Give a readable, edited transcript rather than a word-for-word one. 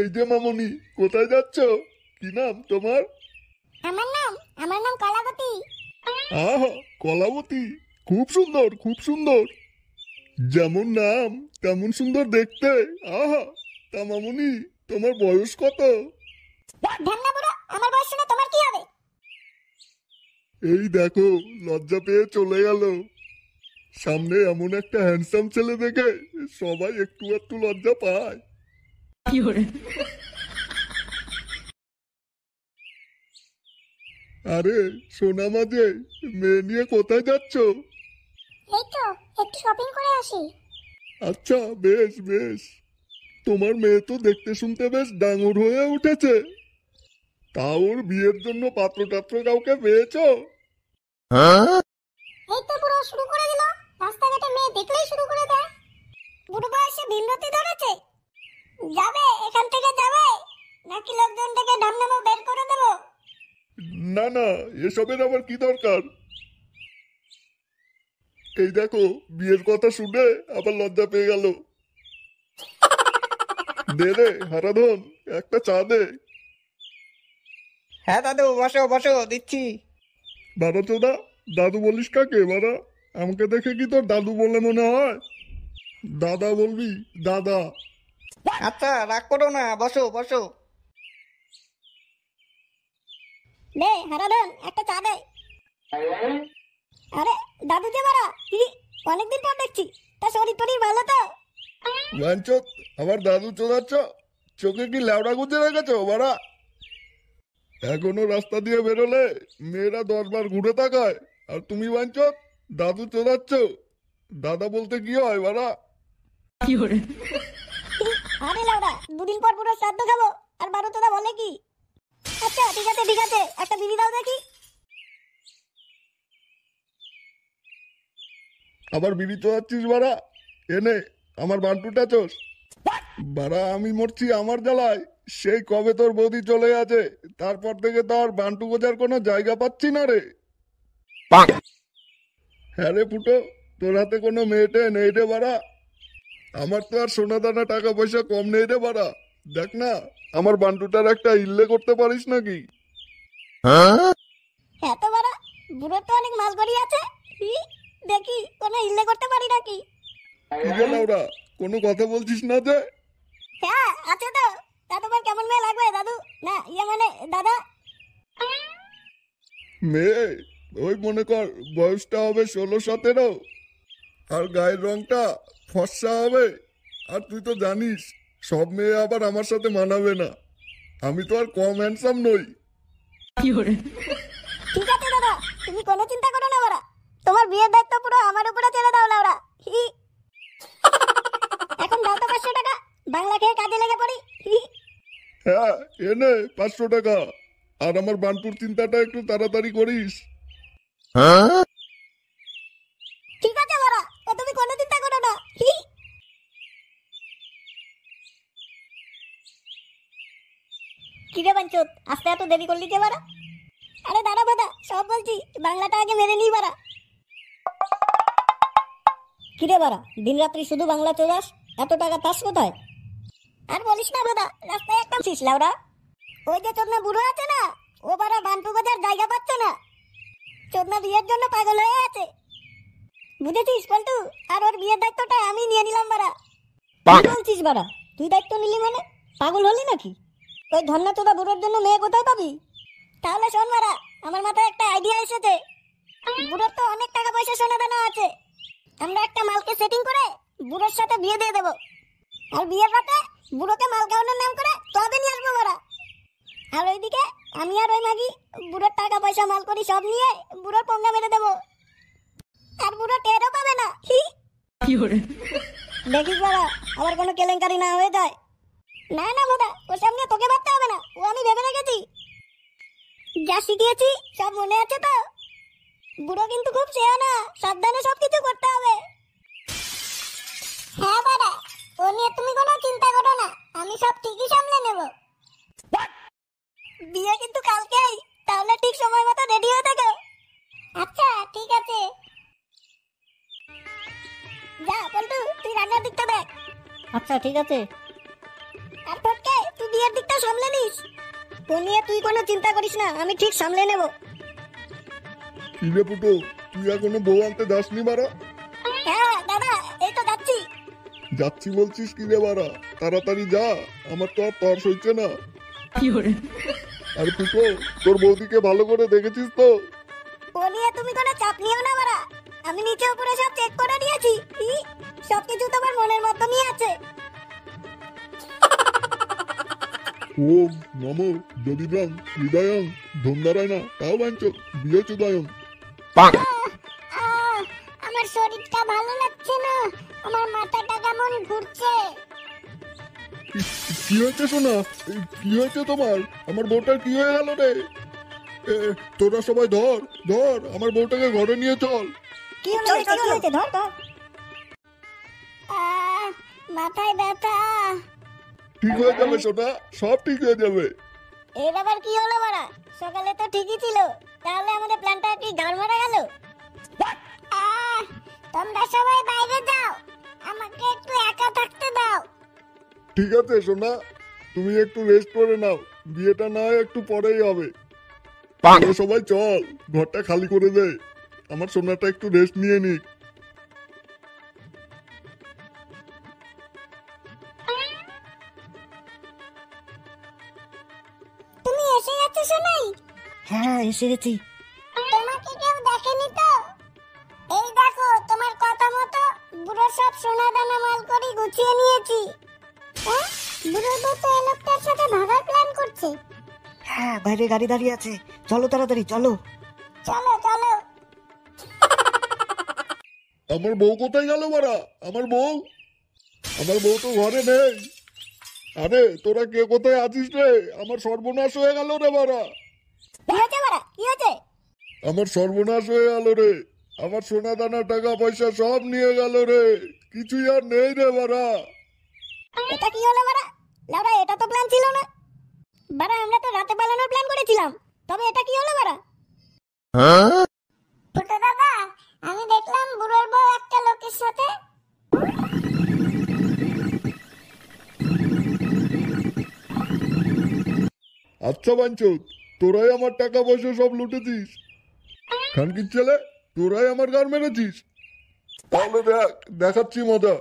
এই যে মামনি, কোথায় যাচ্ছ? কি নাম তোমার? আমার নাম কলাবতী। আহা, কলাবতী। খুব সুন্দর, খুব সুন্দর। যেমন নাম তেমন সুন্দর দেখতে। আহা, তা মামনি, তোমার বয়স কত? ঢ্যামনা বুড়ো, আমার বয়স শুনে তোমার কি হবে? এই দেখো, লজ্জা পেয়ে চলে গেল। সামনে এমন একটা হ্যান্ডসাম ছেলে দেখে সবাই একটু একটু লজ্জা পায়। আরে সোনা মাঝে, মেয়ে নিয়ে কোথায় যাচ্ছ? এই তো একটু শপিং করে আসি। আচ্ছা, বেশ বেশ। তোমার মেয়ে তো দেখতে শুনতে বেশ ডাঙর হয়ে উঠেছে। তা ওর বিয়ের জন্য পাত্র টাত্র কাউকে পেয়েছো? এই তো বুড়ো শুরু করে দিল। রাস্তাঘাটে মেয়ে দেখলেই শুরু করে দেয়। বুড়ো বয়সে ভিনরতি ধরেছে। যাবে এখান থেকে যাবে, নাকি লোকজন থেকে ঢামনামো বের করে দেবো? না না, এসবের আবার কি দরকার? এই দেখো, বিয়ের কথা শুনে আবার লজ্জা পেয়ে গেল। দে রে হারাধন, একটা চা দে। হ্যাঁ দাদু, বসো বসো, দিচ্ছি। বাবা চোদা, দাদু বলিস কাকে বাড়া? আমাকে দেখে কি তোর দাদু বলে মনে হয়? দাদা বলবি, দাদা। আচ্ছা, রাগ করো না, বসো বসো। দে হারাধন, একটা চা দে। আরে দাদু যে বাড়া, অনেকদিন পর দেখছি। তা শরীর টরীর ভালো তো? বাঞ্চত, আবার দাদু চোদাচ্ছ? চোখে কি ল্যাওড়া গুজে রেখেছো বাড়া? এখনো রাস্তা দিয়ে বেরোলে মেয়েরা 10 বার ঘুরে তাকায়, আর তুমি বাঞ্চত দাদু চোদাচ্ছ? দাদা বলতে কি হয় বাড়া? আরে লাউডা, দুদিন পর পুরো শ্রাদ্ধ খাবো, আর বারো তোরা বলে কি? আচ্ছা ঠিক আছে ঠিক আছে, একটা বিড়ি দাও দেখি। আবার বিড়ি চোদাচ্ছিস বাড়া? এনে আমার বান্টুটা চোষ। বাড়া, আমি মরছি আমার জ্বালায়। সেই কবে তোর বৌদি চলে গেছে, তারপর থেকে তো আর বান্টু গোজার কোনো জায়গা পাচ্ছি না রে। হ্যাঁ রে ফুটো, তোর হাতে কোনো মেয়েটে নেই রে বাড়া? আমার তো আর সোনা দানা টাকা পয়সা কম নেই রে বাড়া। দেখ না, আমার বান্টুটার একটা ইল্লে করতে পারিস নাকি? হ্যাঁ তো বাড়া, বুড়োর তো অনেক মাল গড়ি আছে। হি, দেখি কোনো ইল্লে করতে পারি নাকি। কি রে লাউরা, কোনো কথা বলছিস না যে? হ্যাঁ আছে তো। তা তোমার কেমন মেয়ে লাগবে দাদু? না ইয়ে মানে দাদা। মেয়ে, ওই মনে কর বয়সটা হবে 16-17, আর গায়ের রংটা ফর্সা হবে। আর তুই তো জানিস, সব মেয়ে আবার আমার সাথে মানাবে না। আমি তো আর কম হ্যান্ডসাম নই। ঠিক আছে দাদা, তুমি কোনো চিন্তা করো না বাড়া। তোমার বিয়ের দায়িত্ব পুরো আমার উপরে ছেড়ে দাও লাউরা। হি, এখন দাও তো 500 টাকা, বাংলা খেয়ে কাজে লেগে পড়ি। হি, হ্যাঁ, এনে 500 টাকা। আর আমার বান্টুর চিন্তাটা একটু তাড়াতাড়ি করিস। ঠিক আছে বাড়া, ও তুমি কোনো চিন্তা করো না। হি, কি রে বাঞ্চত, আস্তে এত দেরি করলি যে বাড়া? আরে দাঁড়া বাদা, সব বলছি, বাংলাটা আগে মেরে নিই বাড়া। কিরে বাড়া, দিন রাত্রি শুধু বাংলা চোদাস, এত টাকা পাস কোথায়? আর বলিস না বাদা, রাস্তায় একটা ছিস লাউরা। ওই যে চোদনা বুড়ো আছে না, ও বাড়া বান্টু বাজার জায়গা পাচ্ছে না। চোদনা বিয়ের জন্য পাগল হয়ে আছে, বুঝেছিস পল্টু? আর ওর বিয়ের দায়িত্বটা আমি নিয়ে নিলাম বাড়া। কি বলছিস বাড়া, তুই দায়িত্ব নিলি মানে? পাগল হলি নাকি? ওই ধন্না চোদা বুড়োর জন্য মেয়ে কোথায় পাবি? তাহলে শোন বাড়া, আমার মাথায় একটা আইডিয়া এসেছে। বুড়োর তো অনেক টাকা পয়সা সোনা দানা আছে। আমরা একটা মালকে সেটিং করে বুড়োর সাথে বিয়ে দিয়ে দেবো। আর বিয়ের রাতে বুড়োকে মাল খাওয়ানোর নাম করে ক্লাবে নিয়ে আসবো বাড়া। আর ওইদিকে আমি আর ওই মাগি বুড়োর টাকা পয়সা মাল করি সব নিয়ে বুড়োর পঙ্গা মেরে দেবো। আর বুড়ো টেরও পাবে না। হি, দেখিস বাড়া, আবার কোনো কেলেঙ্কারি না হয়ে যায়। না না বাদা, ওর সামনে তোকে ভাবতে হবে না, ও আমি ভেবে রেখেছি। যা শিখিয়েছি সব মনে আছে তো? বুড়ো কিন্তু খুব চেয়ানা, সাবধানে সবকিছু করতে হবে। হ্যাঁ বাড়া, ও নিয়ে তুমি কোনো চিন্তা করো না, আমি সব ঠিকই সামলে নেব। বিয়ে কিন্তু কালকেই, তাহলে ঠিক সময় মতো রেডি হয়ে থেকো। আচ্ছা ঠিক আছে। যা পল্টু, তুই রান্নার দিকটা দেখ। আচ্ছা ঠিক আছে। আর ফটকে তুই ও নিয়ে তুই কোনো চিন্তা করিস না, আমি ঠিক সামলে নেব। কি রে ফুটো, তুই এখনো বউ আনতে যাসনি বাড়া? হ্যাঁ দাদা, এই তো যাচ্ছি। যাচ্ছি বলছিস কি রে বাড়া? তাড়াতাড়ি যা, আমার তো আর তর সইছে না। আর ফুটো, তোর বৌদিকে ভালো করে দেখেছিস তো? ও নিয়ে তুমি কোনো চাপ নিও না বাড়া, আমি নিচে উপরে সব চেক করে নিয়েছি। সবকিছু তোমার মনের মতনই আছে। ওম নমো যদিরাং হৃদয়ং ধন্দারায়ণা তাও বাঞ্চক বিয়োচুদায়ং। আমার শরীরটা ভালো লাগছে না, আমার মাথাটা কেমন ঘুরছে। কি হয়েছে সোনা? কি হয়েছে তোমার? আমার বউটার কি হয়ে গেল রে? তোরা সবাই ধর ধর, আমার বউটাকে ঘরে নিয়ে চল। কি হয়েছে? ধর ধর। মাথায় ব্যথা। ঠিক হয়ে যাবে সোনা, সব ঠিক হয়ে যাবে। এর আবার কি হলো বাড়া? সকালে তো ঠিকই ছিল, তাহলে আমাদের প্ল্যানটা কি গাড় মারা গেল? তোমরা সবাই বাইরে যাও, আমাকে একটু একা থাকতে দাও। ঠিক আছে সোনা, তুমি একটু রেস্ট করে নাও, বিয়েটা না হয় একটু পরেই হবে। তোরা সবাই চল, ঘরটা খালি করে দে, আমার সোনাটা একটু রেস্ট নিয়ে নিক। তুমি এসে গেছো সোনাই? হ্যাঁ এসে গেছি। তোমাকে কেউ দেখেনি তো? এই দেখো, তোমার কথা মতো বুড়ো সব সোনা দানা মাল করে গুছিয়ে নিয়েছি। বুড়ো তো এই লোকটার সাথে ভাগার প্ল্যান করছে। হ্যাঁ বাইরে গাড়ি দাঁড়িয়ে আছে, চলো তাড়াতাড়ি চলো। চলো চলো। আমার বউ কোথায় গেল বাড়া? আমার বউ তো ঘরে নেই। আরে তোরা কে কোথায় আছিস রে? আমার সর্বনাশ হয়ে গেল রে বাড়া। কি হয়েছে বাড়া, কি হয়েছে? আমার সর্বনাশ হয়ে গেল রে, আমার সোনা দানা টাকা পয়সা সব নিয়ে গেল রে, কিছুই আর নেই রে বাড়া। এটা কি হলো বাড়া? লাউড়া, এটা তো প্ল্যান ছিল না বাড়া, আমরা তো রাতে পালানোর প্ল্যান করেছিলাম। তবে এটা কি হলো বাড়া? ফুটো দাদা, আমি দেখলাম বুড়োর বউ একটা লোকের সাথে। আচ্ছা বাঞ্চত, তোরাই আমার টাকা পয়সা সব লুটেছিস? খানকির ছেলে, তোরাই আমার গান মেরেছিস? তাহলে দেখাচ্ছি মজা।